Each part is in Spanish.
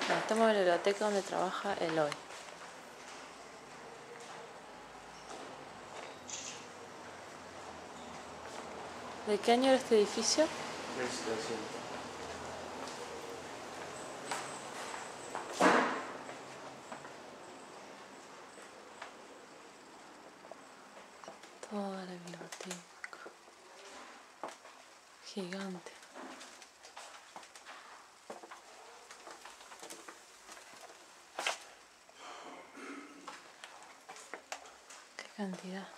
No, estamos en la biblioteca donde trabaja Eloy. ¿De qué año era este edificio? 1300. Toda la biblioteca. Gigante. Qué cantidad.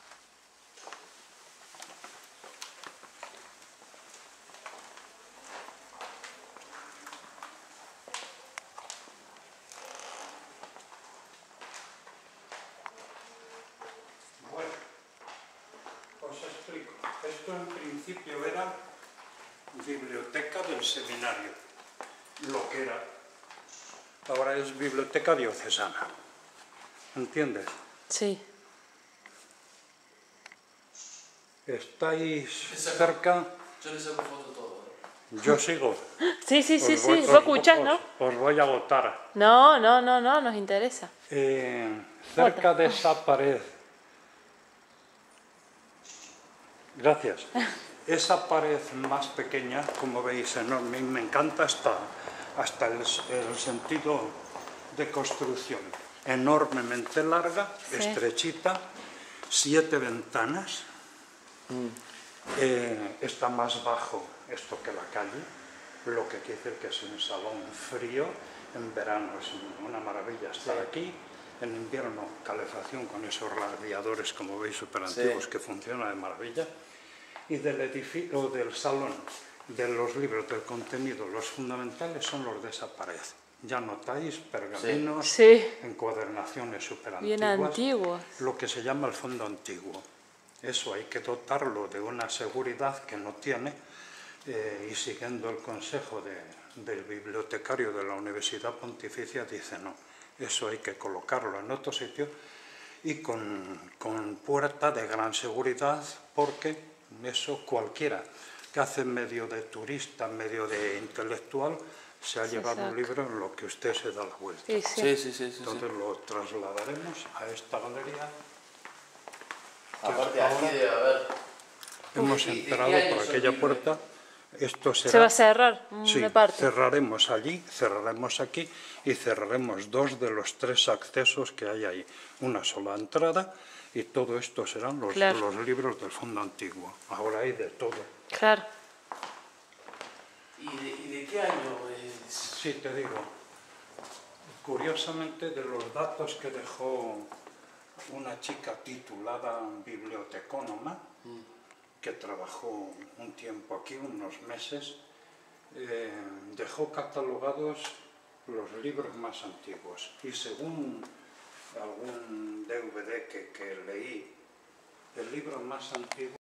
Bueno, os explico. Esto en principio era biblioteca del seminario, lo que era. Ahora es biblioteca diocesana. ¿Entiendes? Sí. Estáis cerca. Yo le saco foto todo. Yo sigo. Sí, sí, sí, Os sí. voy- Vos escuchás, ¿no? Os voy a votar. No, no, no, no, nos interesa. Cerca de esa pared. Gracias. Esa pared más pequeña, como veis, enorme, me encanta hasta el sentido de construcción. Enormemente larga, Sí. estrechita, 7 ventanas. Está más bajo esto que la calle, lo que quiere decir que es un salón frío. En verano es una maravilla estar aquí. En invierno, calefacción con esos radiadores, como veis, súper antiguos, que funcionan de maravilla. Y del edificio, del salón, de los libros, del contenido, los fundamentales son los de esa pared. Ya notáis pergaminos, Sí. encuadernaciones súper Bien antiguas, antiguos. lo que se llama el fondo antiguo. Eso hay que dotarlo de una seguridad que no tiene, y siguiendo el consejo del bibliotecario de la Universidad Pontificia dice no, eso hay que colocarlo en otro sitio y con puerta de gran seguridad, porque eso cualquiera que hace medio de turista, medio de intelectual, se ha llevado un libro en lo que usted se da la vuelta. Sí, sí. Sí. Entonces lo trasladaremos a esta galería. Aparte aquí debe haber... Hemos ¿De qué entrado año por son aquella libros? puerta. Esto será... Se va a cerrar Sí, una parte. cerraremos allí, cerraremos aquí y cerraremos 2 de los 3 accesos que hay ahí. Una sola entrada y todo esto serán los libros del fondo antiguo. Ahora hay de todo. Claro. ¿Y de qué año es? Sí, te digo. Curiosamente, de los datos que dejó una chica titulada bibliotecónoma, que trabajó un tiempo aquí, unos meses, dejó catalogados los libros más antiguos. Y según algún DVD que leí, el libro más antiguo